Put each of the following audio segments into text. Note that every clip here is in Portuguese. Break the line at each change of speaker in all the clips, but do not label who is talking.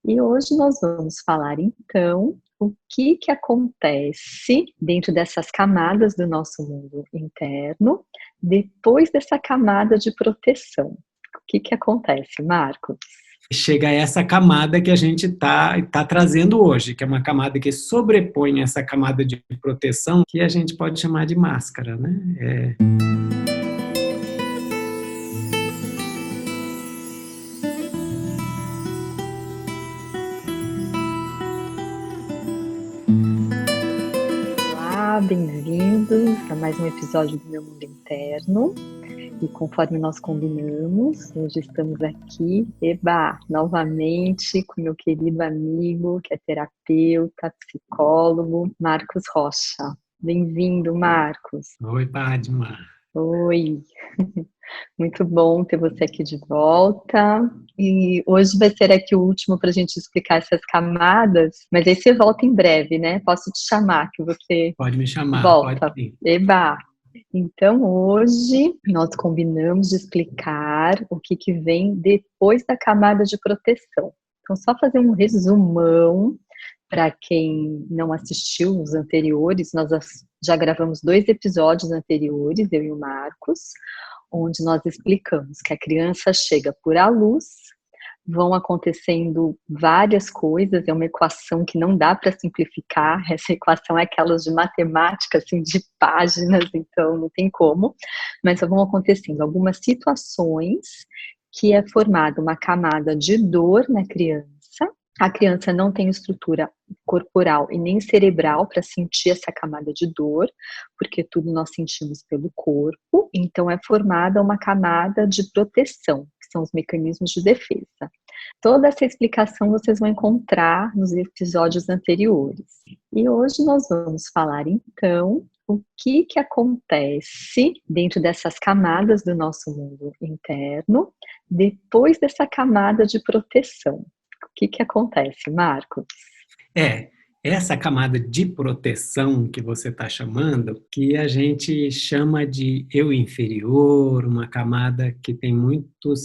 E hoje nós vamos falar então o que acontece dentro dessas camadas do nosso mundo interno, depois dessa camada de proteção. O que acontece, Marcos?
Chega a essa camada que a gente tá trazendo hoje, que é uma camada que sobrepõe essa camada de proteção, que a gente pode chamar de máscara, né?
Olá, bem-vindos a mais um episódio do Meu Mundo Interno. E conforme nós combinamos, hoje estamos aqui, novamente com meu querido amigo, que é terapeuta, psicólogo, Marcos Rocha. Bem-vindo, Marcos.
Oi, Padma.
Oi, muito bom ter você aqui de volta. E hoje vai ser aqui o último para a gente explicar essas camadas, mas aí você volta em breve, né? Posso te chamar, que você
Pode me chamar,
volta.
pode sim.
Então, hoje nós combinamos de explicar o que vem depois da camada de proteção. Então, só fazer um resumão para quem não assistiu os anteriores. Nós já gravamos 2 episódios anteriores, eu e o Marcos, onde nós explicamos que a criança chega por à luz, vão acontecendo várias coisas, é uma equação que não dá para simplificar, essa equação é aquelas de matemática, assim, de páginas, então não tem como, mas só vão acontecendo algumas situações que é formada uma camada de dor na criança. A criança não tem estrutura corporal e nem cerebral para sentir essa camada de dor, porque tudo nós sentimos pelo corpo, então é formada uma camada de proteção, que são os mecanismos de defesa. Toda essa explicação vocês vão encontrar nos episódios anteriores. E hoje nós vamos falar então o que acontece dentro dessas camadas do nosso mundo interno, depois dessa camada de proteção. O que acontece, Marcos?
Essa camada de proteção que você está chamando, que a gente chama de eu inferior, uma camada que tem muitos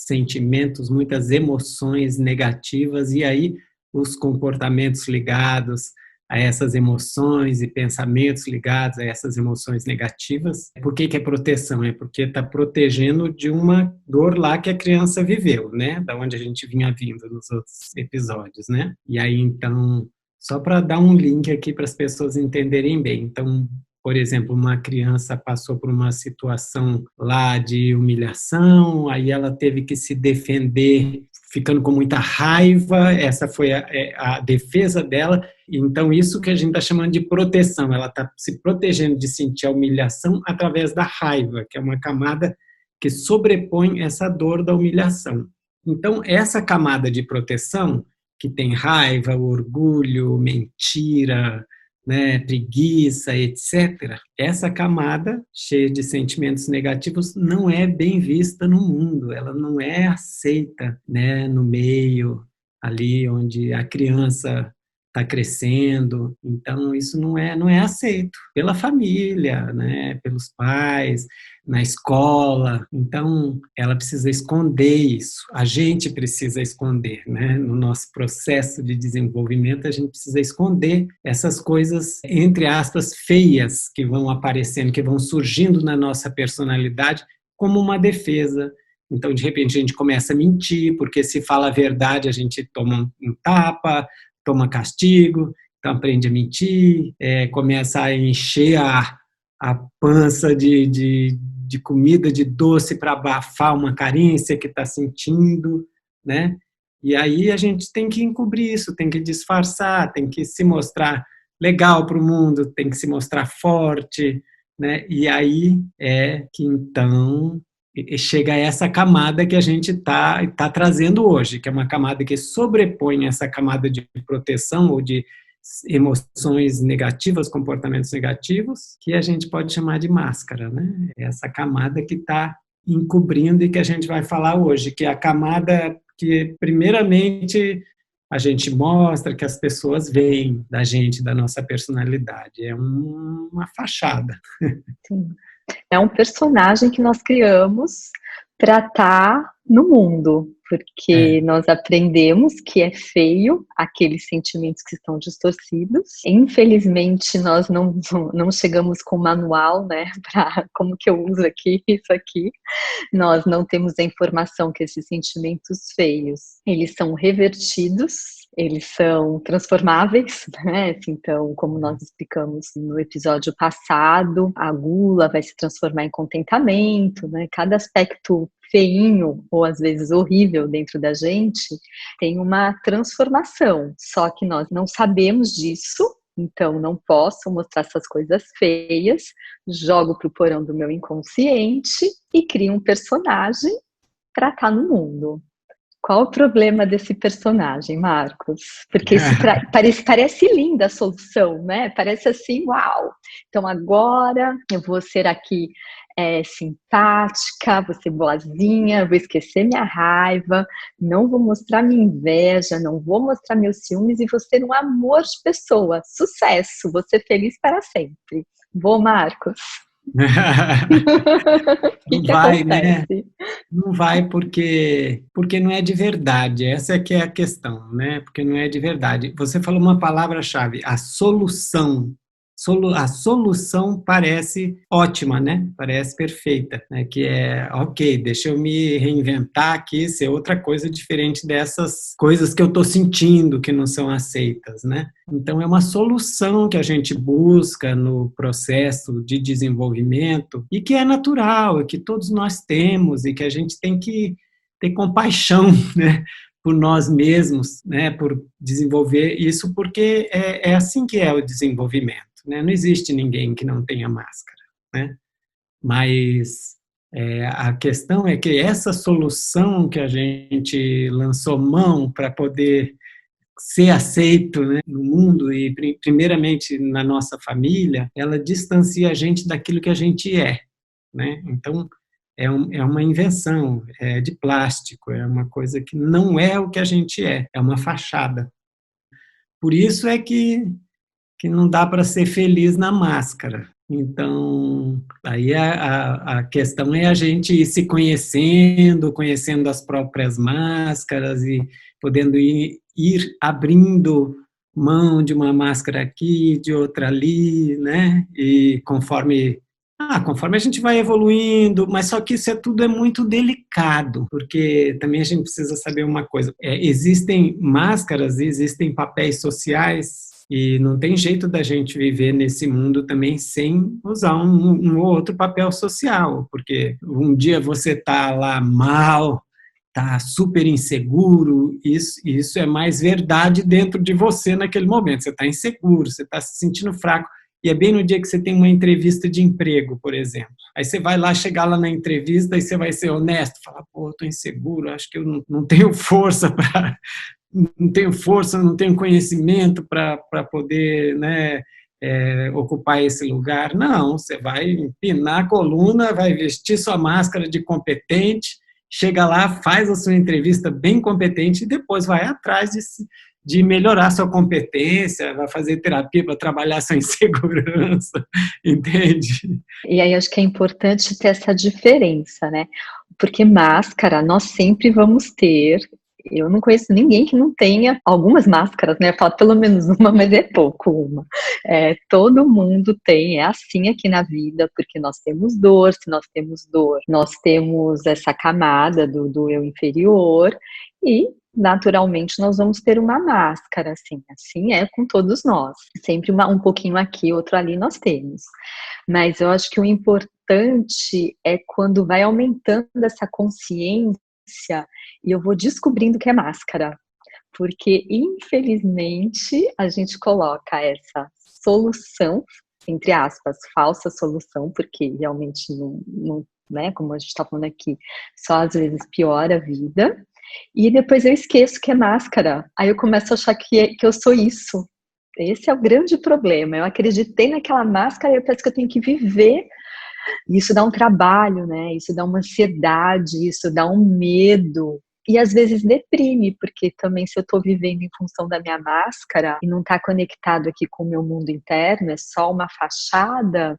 sentimentos, muitas emoções negativas, e aí os comportamentos ligados a essas emoções e pensamentos ligados a essas emoções negativas. Por que é proteção? É porque está protegendo de uma dor lá que a criança viveu, né? Da onde a gente vinha vindo nos outros episódios, né? E aí, então, só para dar um link aqui para as pessoas entenderem bem. Então, por exemplo, uma criança passou por uma situação lá de humilhação, aí ela teve que se defender ficando com muita raiva, essa foi a defesa dela. Então, isso que a gente está chamando de proteção, ela está se protegendo de sentir a humilhação através da raiva, que é uma camada que sobrepõe essa dor da humilhação. Então, essa camada de proteção, que tem raiva, orgulho, mentira, né, preguiça, etc. Essa camada, cheia de sentimentos negativos, não é bem vista no mundo, ela não é aceita, né, no meio, ali onde a criança está crescendo. Então, isso não é aceito pela família, né, pelos pais, na escola. Então, ela precisa esconder isso. A gente precisa esconder, né? No nosso processo de desenvolvimento, a gente precisa esconder essas coisas, entre aspas, feias que vão aparecendo, que vão surgindo na nossa personalidade como uma defesa. Então, de repente, a gente começa a mentir, porque se fala a verdade, a gente toma um tapa, toma castigo, então aprende a mentir, começa a encher a pança de comida, de doce para abafar uma carência que está sentindo, né? E aí a gente tem que encobrir isso, tem que disfarçar, tem que se mostrar legal para o mundo, tem que se mostrar forte, né? E aí é que então chega a essa camada que a gente tá trazendo hoje, que é uma camada que sobrepõe essa camada de proteção ou de emoções negativas, comportamentos negativos, que a gente pode chamar de máscara, né? Essa camada que está encobrindo e que a gente vai falar hoje, que é a camada que, primeiramente, a gente mostra, que as pessoas veem da gente, da nossa personalidade. É uma fachada.
Sim. É um personagem que nós criamos para estar no mundo. porque nós aprendemos que é feio aqueles sentimentos que estão distorcidos. Infelizmente, nós não chegamos com manual, né, para como que eu uso aqui, isso aqui. Nós não temos a informação que esses sentimentos feios, eles são revertidos, eles são transformáveis, né? Então, como nós explicamos no episódio passado, a gula vai se transformar em contentamento, né? Cada aspecto feinho ou às vezes horrível dentro da gente tem uma transformação, só que nós não sabemos disso. Então, não posso mostrar essas coisas feias, jogo pro porão do meu inconsciente e crio um personagem para estar no mundo. Qual o problema desse personagem, Marcos? Porque isso parece linda a solução, né? Parece assim, uau! Então agora eu vou ser aqui simpática, vou ser boazinha, vou esquecer minha raiva, não vou mostrar minha inveja, não vou mostrar meus ciúmes e vou ser um amor de pessoa. Sucesso! Vou ser feliz para sempre. Vou, Marcos?
Não vai, né? Não vai porque não é de verdade. Essa é que é a questão, né? Porque não é de verdade. Você falou uma palavra-chave, a solução. A solução parece ótima, né? Parece perfeita, né? Que é, ok, deixa eu me reinventar aqui, ser outra coisa diferente dessas coisas que eu estou sentindo que não são aceitas, né? Então, é uma solução que a gente busca no processo de desenvolvimento e que é natural, e que todos nós temos e que a gente tem que ter compaixão, né? Por nós mesmos, né? Por desenvolver isso, porque é assim que é o desenvolvimento. Né? Não existe ninguém que não tenha máscara, né? Mas a questão é que essa solução que a gente lançou mão para poder ser aceito, né, no mundo e primeiramente na nossa família, ela distancia a gente daquilo que a gente é, né? Então é uma invenção, é de plástico, é uma coisa que não é o que a gente é uma fachada. Por isso é que não dá para ser feliz na máscara. Então, aí a questão é a gente ir se conhecendo as próprias máscaras e podendo ir abrindo mão de uma máscara aqui, de outra ali, né? E conforme a gente vai evoluindo, mas só que isso tudo é muito delicado, porque também a gente precisa saber uma coisa, existem máscaras, existem papéis sociais, e não tem jeito da gente viver nesse mundo também sem usar um ou outro papel social, porque um dia você está lá mal, está super inseguro, isso é mais verdade dentro de você naquele momento, você está inseguro, você está se sentindo fraco, e é bem no dia que você tem uma entrevista de emprego, por exemplo. Aí você vai lá, chegar lá na entrevista e você vai ser honesto, falar, pô, eu estou inseguro, acho que eu não tenho força para... Não tenho força, não tenho conhecimento para poder, né, ocupar esse lugar. Não, você vai empinar a coluna, vai vestir sua máscara de competente, chega lá, faz a sua entrevista bem competente e depois vai atrás de melhorar sua competência, vai fazer terapia para trabalhar sua insegurança, entende?
E aí acho que é importante ter essa diferença, né? Porque máscara nós sempre vamos ter. Eu não conheço ninguém que não tenha algumas máscaras, né? Eu falo pelo menos uma, mas é pouco uma. Todo mundo tem, é assim aqui na vida, porque nós temos dor, se nós temos dor, nós temos essa camada do eu inferior e naturalmente nós vamos ter uma máscara, assim é com todos nós. Sempre um pouquinho aqui, outro ali nós temos. Mas eu acho que o importante é quando vai aumentando essa consciência e eu vou descobrindo que é máscara. Porque, infelizmente, a gente coloca essa solução, entre aspas, falsa solução, porque realmente não né, como a gente está falando aqui, só às vezes piora a vida. E depois eu esqueço que é máscara. Aí eu começo a achar que eu sou isso. Esse é o grande problema. Eu acreditei naquela máscara e eu penso que eu tenho que viver. E isso dá um trabalho, né? Isso dá uma ansiedade, isso dá um medo. E às vezes deprime, porque também se eu estou vivendo em função da minha máscara e não está conectado aqui com o meu mundo interno, é só uma fachada,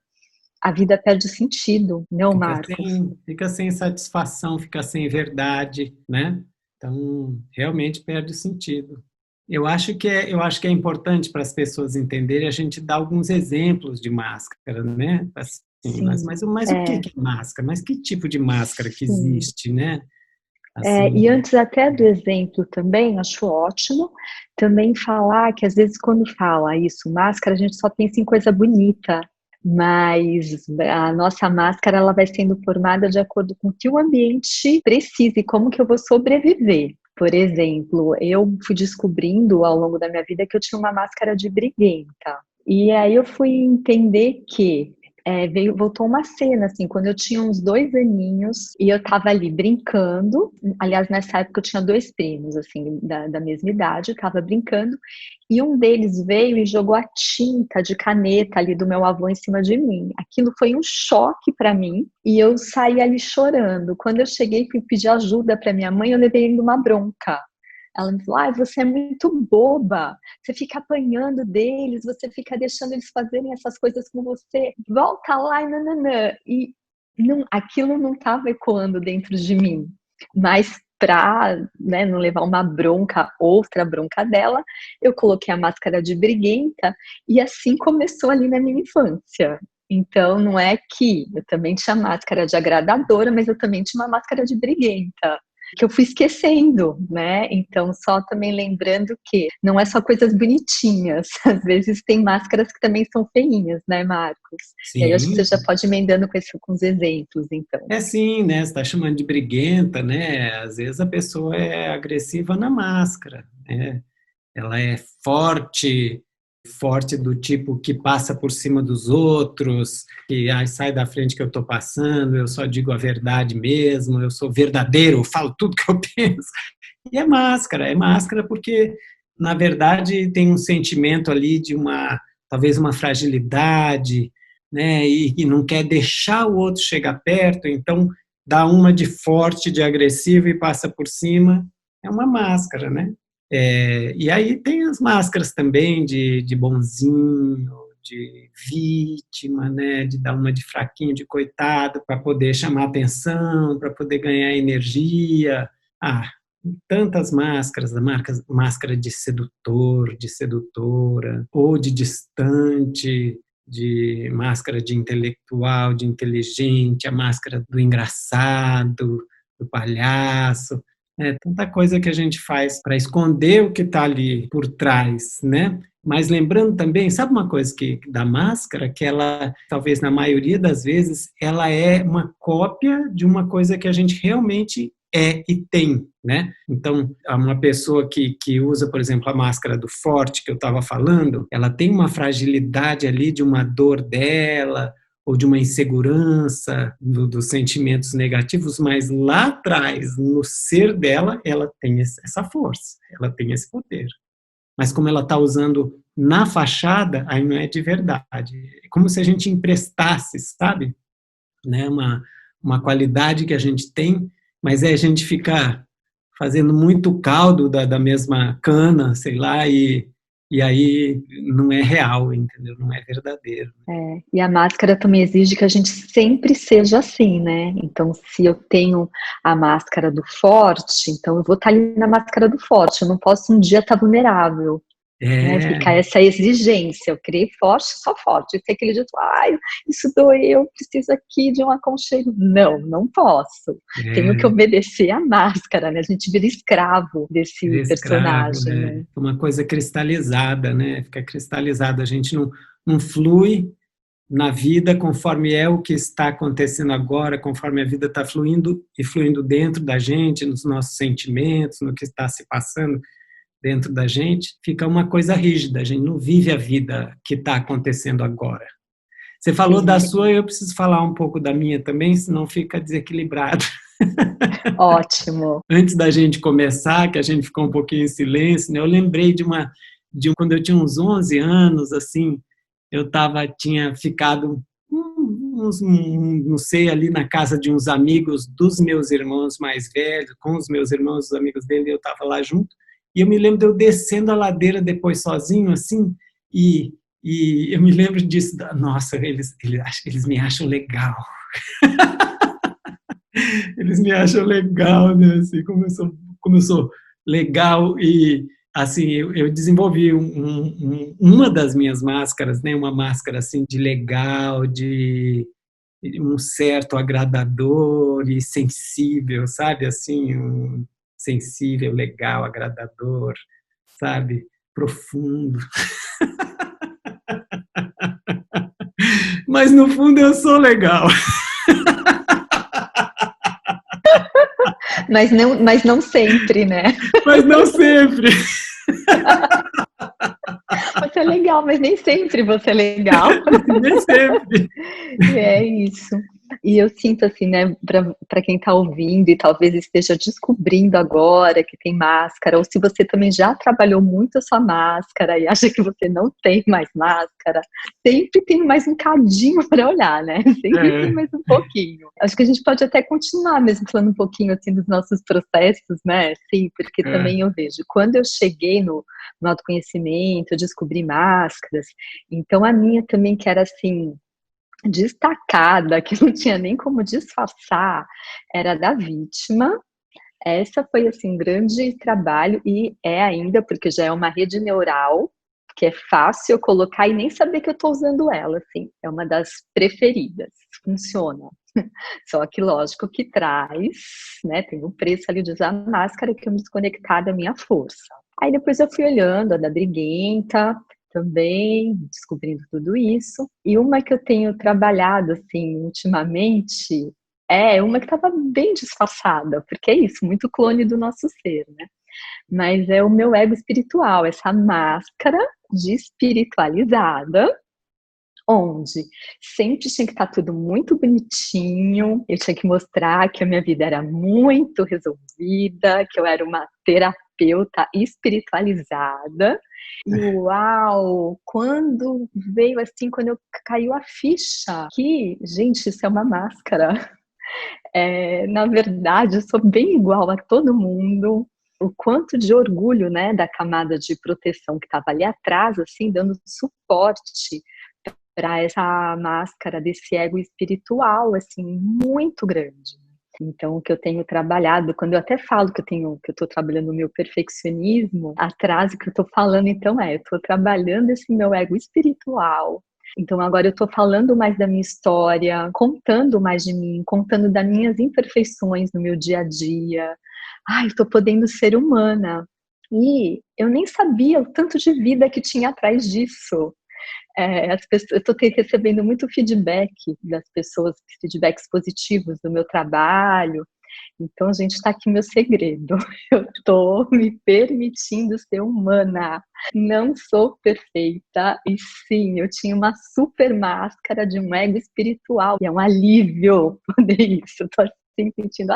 a vida perde sentido, não, Marcos?
Fica sem satisfação, fica sem verdade, né? Então, realmente perde o sentido. Eu acho que é importante para as pessoas entenderem a gente dar alguns exemplos de máscara, né? Assim,
Sim,
mas o que é máscara? Mas que tipo de máscara que
sim.
existe, né?
E
Assim,
antes até do exemplo também, acho ótimo também falar que às vezes quando fala isso, máscara, a gente só pensa em coisa bonita, mas a nossa máscara ela vai sendo formada de acordo com o que o ambiente precisa e como que eu vou sobreviver. Por exemplo, eu fui descobrindo ao longo da minha vida que eu tinha uma máscara de briguenta. E aí eu fui entender que voltou uma cena, assim, quando eu tinha uns 2 aninhos e eu tava ali brincando. Aliás, nessa época eu tinha 2 primos, assim, da mesma idade, eu tava brincando, e um deles veio e jogou a tinta de caneta ali do meu avô em cima de mim. Aquilo foi um choque para mim e eu saí ali chorando. Quando eu cheguei e fui pedir ajuda para minha mãe, eu levei ainda uma bronca. Ela me falou: você é muito boba, você fica apanhando deles, você fica deixando eles fazerem essas coisas com você, volta lá e nananã. E não, aquilo não estava ecoando dentro de mim, mas para, né, não levar uma bronca, outra bronca dela, eu coloquei a máscara de briguenta e assim começou ali na minha infância. Então, não é que eu também tinha máscara de agradadora, mas eu também tinha uma máscara de briguenta que eu fui esquecendo, né? Então, só também lembrando que não é só coisas bonitinhas, às vezes tem máscaras que também são feinhas, né, Marcos? E aí acho que você
sim,
já pode ir emendando com os exemplos, então.
é sim, né? Você está chamando de briguenta, né? Às vezes a pessoa é agressiva na máscara, né? Ela é forte, forte do tipo que passa por cima dos outros, que sai da frente que eu estou passando, eu só digo a verdade mesmo, eu sou verdadeiro, eu falo tudo que eu penso. E é máscara porque, na verdade, tem um sentimento ali de talvez uma fragilidade, né, e não quer deixar o outro chegar perto, então dá uma de forte, de agressivo e passa por cima, é uma máscara, né? E aí tem as máscaras também de bonzinho, de vítima, né, de dar uma de fraquinho, de coitado, para poder chamar atenção, para poder ganhar energia. Ah, tantas máscaras, máscara de sedutor, de sedutora, ou de distante, de máscara de intelectual, de inteligente, a máscara do engraçado, do palhaço. Tanta coisa que a gente faz para esconder o que está ali por trás, né? Mas lembrando também, sabe uma coisa da máscara, que ela, talvez na maioria das vezes, ela é uma cópia de uma coisa que a gente realmente é e tem, né? Então, uma pessoa que usa, por exemplo, a máscara do forte que eu estava falando, ela tem uma fragilidade ali de uma dor dela, ou de uma insegurança, dos sentimentos negativos, mas lá atrás, no ser dela, ela tem essa força, ela tem esse poder. Mas como ela está usando na fachada, aí não é de verdade. É como se a gente emprestasse, sabe? Né? Uma qualidade que a gente tem, mas a gente fica fazendo muito caldo da mesma cana, sei lá, e aí não é real, entendeu? Não é verdadeiro.
E a máscara também exige que a gente sempre seja assim, né? Então, se eu tenho a máscara do forte, então eu vou estar ali na máscara do forte, eu não posso um dia estar vulnerável. Né,
É,
ficar essa exigência, eu criei forte, só forte, tem aquele dito, ai, isso doeu, preciso aqui de um aconchego. Não, não posso. Tenho que
é,
obedecer a máscara, né? A gente vira escravo
Ele é
desse
escravo,
personagem,
né?
né?
Uma coisa cristalizada, né? Fica cristalizada. A gente não flui na vida conforme é o que está acontecendo agora, conforme a vida está fluindo e fluindo dentro da gente, nos nossos sentimentos, no que está se passando dentro da gente, fica uma coisa rígida. A gente não vive a vida que está acontecendo agora. Você falou da
Sim,
sua, eu preciso falar um pouco da minha também, senão fica desequilibrado.
ótimo.
Antes da gente começar, que a gente ficou um pouquinho em silêncio, né? Eu lembrei quando eu tinha uns 11 anos, assim, tinha ficado, não sei, ali na casa de uns amigos dos meus irmãos mais velhos, com os meus irmãos, os amigos dele, eu estava lá junto, e eu me lembro de eu descendo a ladeira depois sozinho, assim, e, e eu me lembro disso, nossa, eles me acham legal. Eles me acham legal, né? Assim, como eu sou como eu sou legal e assim, eu desenvolvi uma das minhas máscaras, né? Uma máscara assim de legal, de um certo agradador e sensível, sabe? Assim, um sensível, legal, agradador, sabe? Profundo. Mas no fundo eu sou legal.
Mas não sempre, né?
Mas não sempre.
Você é legal, mas nem sempre você é legal.
Nem sempre.
É isso. E eu sinto assim, né, para quem está ouvindo e talvez esteja descobrindo agora que tem máscara, ou se você também já trabalhou muito a sua máscara e acha que você não tem mais máscara, sempre tem mais um cadinho para olhar, né? Sempre tem mais um pouquinho. Acho que a gente pode até continuar mesmo falando um pouquinho assim dos nossos processos, né? Sim, porque também eu vejo, quando eu cheguei no autoconhecimento, eu descobri máscaras, então a minha também que era assim, destacada, que não tinha nem como disfarçar, era da vítima. Essa foi assim um grande trabalho e é ainda porque já é uma rede neural que é fácil eu colocar e nem saber que eu estou usando ela, assim. É uma das preferidas, funciona. Só que lógico que traz, né? Tem um preço ali de usar máscara que eu me desconectar da minha força. Aí depois eu fui olhando a da Briguenta, também descobrindo tudo isso. E uma que eu tenho trabalhado assim ultimamente é uma que estava bem disfarçada, porque é isso, muito clone do nosso ser, né? Mas é o meu ego espiritual, essa máscara de espiritualizada, onde sempre tinha que estar tudo muito bonitinho, eu tinha que mostrar que a minha vida era muito resolvida, que eu era uma terapeuta espiritualizada. E uau, quando veio assim, quando eu caiu a ficha, que, gente, isso é uma máscara. Na verdade, eu sou bem igual a todo mundo. O quanto de orgulho, né, da camada de proteção que estava ali atrás, assim, dando suporte para essa máscara desse ego espiritual, assim, muito grande. Então, o que eu tenho trabalhado, quando eu até falo que eu estou trabalhando o meu perfeccionismo, atrás o que eu estou falando, então eu estou trabalhando esse meu ego espiritual. Então, agora eu estou falando mais da minha história, contando mais de mim, contando das minhas imperfeições no meu dia a dia. Ai, estou podendo ser humana. E eu nem sabia o tanto de vida que tinha atrás disso. Eu estou recebendo muito feedback das pessoas, feedbacks positivos do meu trabalho. Então, gente, está aqui meu segredo. Eu estou me permitindo ser humana. Não sou perfeita. E sim, eu tinha uma super máscara de um ego espiritual. E é um alívio poder isso. Estou assim sentindo,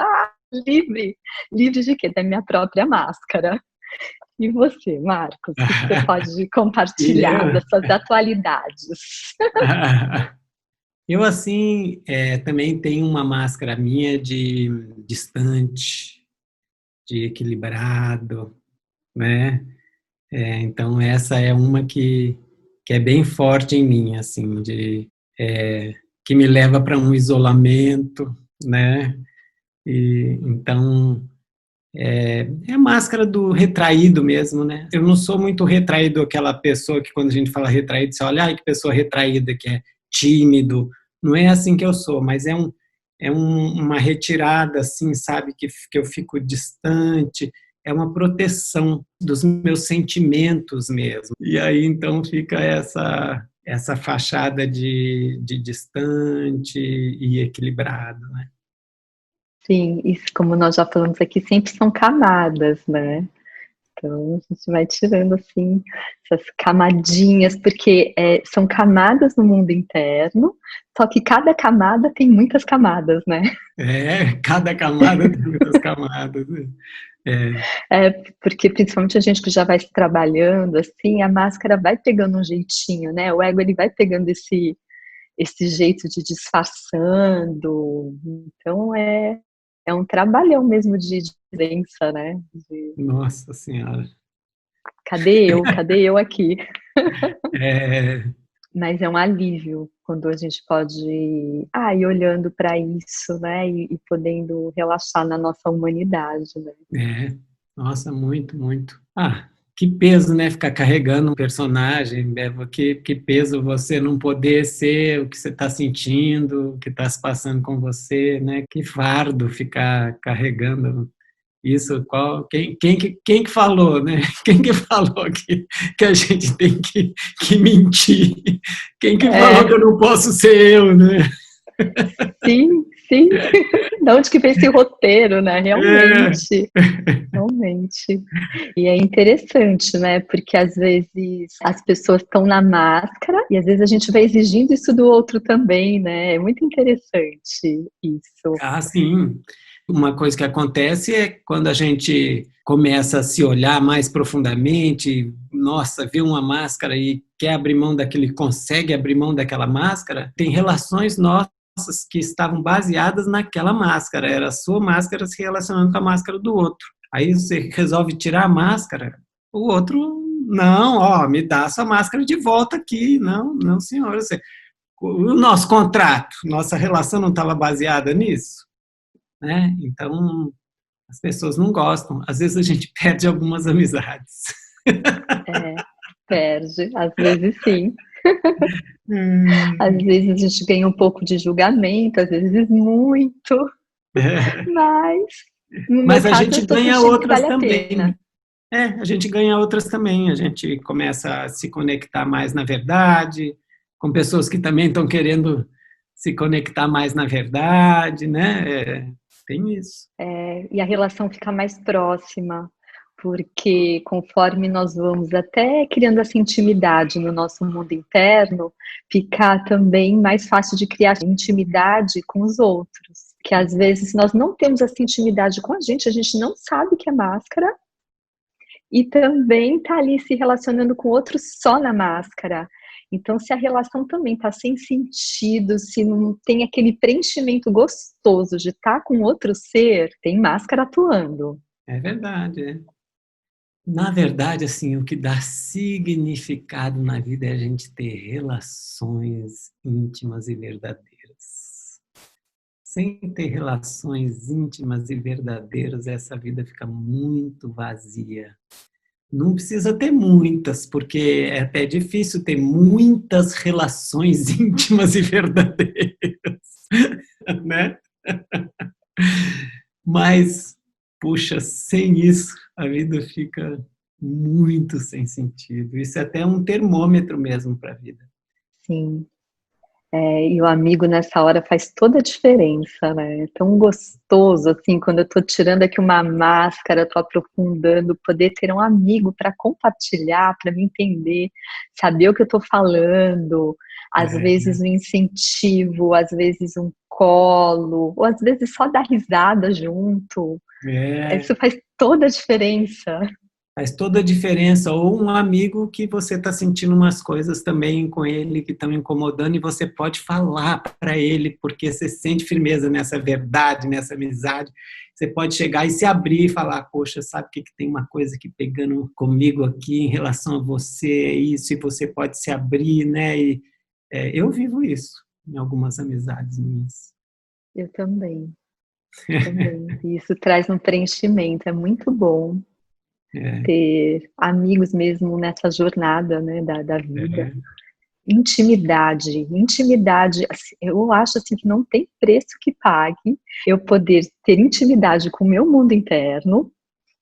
livre. Livre de quê? Da minha própria máscara. E você, Marcos, o que você pode compartilhar das suas atualidades?
Eu, assim, também tenho uma máscara minha de distante, de equilibrado, né? Então, essa é uma que é bem forte em mim, assim, que me leva para um isolamento, né? Então, é a máscara do retraído mesmo, né? Eu não sou muito retraído, aquela pessoa que quando a gente fala retraído, você olha, ai, que pessoa retraída, que é tímido. Não é assim que eu sou, mas uma retirada, assim, sabe, que eu fico distante, é uma proteção dos meus sentimentos mesmo. E aí, então, fica essa fachada de distante e equilibrado, né?
Sim, isso, como nós já falamos aqui, sempre são camadas, né? Então, a gente vai tirando, assim, essas camadinhas, porque são camadas no mundo interno, só que cada camada tem muitas camadas, né?
Cada camada tem muitas camadas. É,
Porque principalmente a gente que já vai se trabalhando, assim, a máscara vai pegando um jeitinho, né? O ego, ele vai pegando esse jeito de disfarçando. Então, é um trabalhão mesmo de presença, né?
Nossa Senhora.
Cadê eu? Cadê eu aqui?
É,
Mas é um alívio quando a gente pode ir olhando para isso, né? E podendo relaxar na nossa humanidade, né?
Nossa, muito, muito. Ah, que peso, né? Ficar carregando um personagem, né? Que peso você não poder ser o que você está sentindo, o que está se passando com você, né? Que fardo ficar carregando isso. Quem que falou, né? Quem que falou que a gente tem que mentir? Quem que falou que
É,
eu não posso ser eu, né?
sim, sim. De onde que veio esse roteiro, né?
É.
Realmente, realmente. E é interessante, né? Porque às vezes as pessoas estão na máscara e às vezes a gente vai exigindo isso do outro também, né? É muito interessante isso.
Ah, sim. Uma coisa que acontece é quando a gente começa a se olhar mais profundamente, nossa, vê uma máscara e quer abrir mão daquele, consegue abrir mão daquela máscara, tem relações nossas que estavam baseadas naquela máscara, era a sua máscara se relacionando com a máscara do outro. Aí você resolve tirar a máscara, o outro, não, ó, me dá a sua máscara de volta aqui. Não, não, senhor, o nosso contrato, nossa relação não estava baseada nisso, né? Então, as pessoas não gostam. Às vezes a gente perde algumas amizades.
É, perde, às vezes sim. Às
Hum.
vezes a gente ganha um pouco de julgamento, às vezes muito,
É.
mas no meu
Mas a
caso eu
gente
estou
ganha
sentindo que
outras
vale a
também.
pena.
A gente ganha outras também. A gente começa a se conectar mais na verdade, com pessoas que também estão querendo se conectar mais na verdade, né? Tem isso.
E a relação fica mais próxima, porque conforme nós vamos até criando essa intimidade no nosso mundo interno, fica também mais fácil de criar intimidade com os outros. Que às vezes nós não temos essa intimidade com a gente não sabe que é máscara, e também está ali se relacionando com outros só na máscara. Então, se a relação também está sem sentido, se não tem aquele preenchimento gostoso de estar com outro ser, tem máscara atuando.
É verdade. Na verdade, assim, o que dá significado na vida é a gente ter relações íntimas e verdadeiras. Sem ter relações íntimas e verdadeiras, essa vida fica muito vazia. Não precisa ter muitas, porque é até difícil ter muitas relações íntimas e verdadeiras, né? Mas, puxa, sem isso, a vida fica muito sem sentido. Isso é até um termômetro mesmo para a vida.
Sim. E o amigo nessa hora faz toda a diferença, né? É tão gostoso, assim, quando eu tô tirando aqui uma máscara, tô aprofundando, poder ter um amigo para compartilhar, para me entender, saber o que eu tô falando, às
É,
vezes um incentivo, às vezes um colo, ou às vezes só dar risada junto.
é,
Isso faz toda a diferença.
faz toda a diferença. Ou um amigo que você está sentindo umas coisas também com ele que estão incomodando e você pode falar para ele, porque você sente firmeza nessa verdade, nessa amizade. Você pode chegar e se abrir e falar: poxa, sabe o que tem uma coisa que pegando comigo aqui em relação a você, é isso, e você pode se abrir, né? Eu vivo isso em algumas amizades minhas.
Eu também, também. E isso traz um preenchimento, é muito bom
É,
ter amigos mesmo nessa jornada, né, da vida.
é,
Intimidade, intimidade, assim, eu acho assim que não tem preço que pague eu poder ter intimidade com o meu mundo interno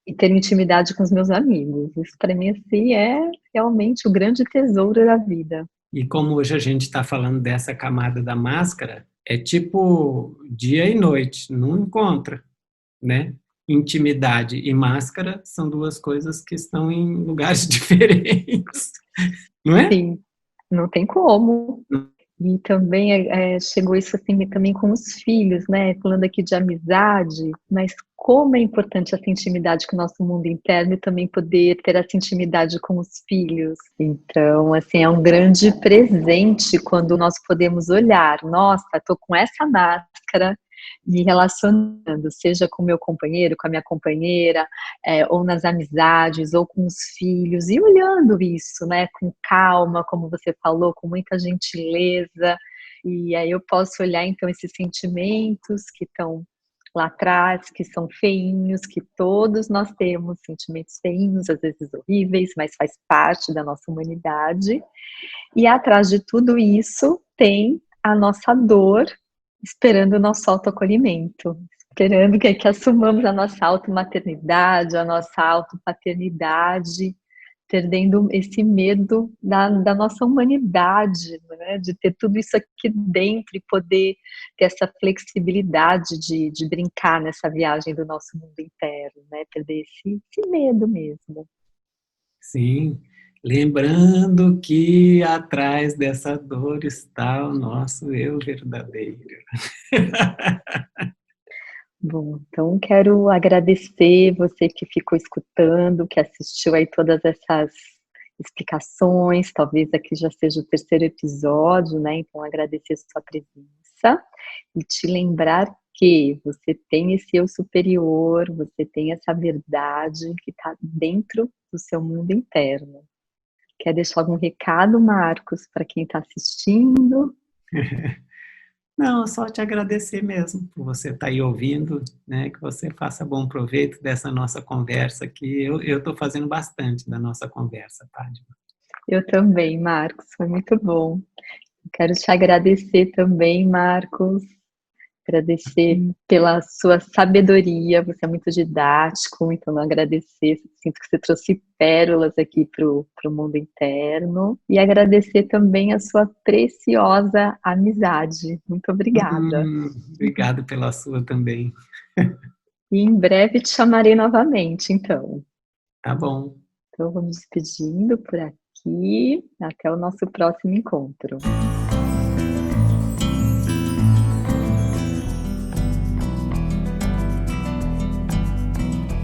e ter intimidade com os meus amigos. Isso para mim assim é realmente o grande tesouro da vida.
E como hoje a gente está falando dessa camada da máscara, é tipo dia e noite, não encontra, né? Intimidade e máscara são duas coisas que estão em lugares diferentes, não é?
Sim, não tem como. E também chegou isso assim também com os filhos, né? Falando aqui de amizade, mas como é importante essa intimidade com o nosso mundo interno e também poder ter essa intimidade com os filhos. Então, assim, é um grande presente quando nós podemos olhar, nossa, estou com essa máscara me relacionando, seja com o meu companheiro, com a minha companheira, ou nas amizades, ou com os filhos, e olhando isso, né, com calma, como você falou, com muita gentileza, e aí eu posso olhar então esses sentimentos que estão lá atrás, que são feinhos, que todos nós temos sentimentos feinhos, às vezes horríveis, mas faz parte da nossa humanidade. E atrás de tudo isso tem a nossa dor, esperando o nosso autoacolhimento, esperando que assumamos a nossa automaternidade, a nossa autopaternidade, perdendo esse medo da nossa humanidade, né? De ter tudo isso aqui dentro e poder ter essa flexibilidade de brincar nessa viagem do nosso mundo interno, né? Perder esse medo mesmo.
Sim, lembrando que atrás dessa dor está o nosso eu verdadeiro.
Bom, então quero agradecer você que ficou escutando, que assistiu aí todas essas explicações, talvez aqui já seja o terceiro episódio, né? Então agradecer sua presença e te lembrar que você tem esse eu superior, você tem essa verdade que está dentro do seu mundo interno. Quer deixar algum recado, Marcos, para quem está assistindo?
Não, só te agradecer mesmo por você estar aí ouvindo, né? Que você faça bom proveito dessa nossa conversa, que eu estou fazendo bastante da nossa conversa, Fátima.
Eu também, Marcos, foi muito bom. Quero te agradecer também, Marcos, agradecer pela sua sabedoria, você é muito didático, então agradecer, sinto que você trouxe pérolas aqui para o mundo interno, e agradecer também a sua preciosa amizade. Muito obrigada.
Obrigado pela sua também.
E em breve te chamarei novamente, então.
Tá bom.
Então vamos despedindo por aqui, até o nosso próximo encontro.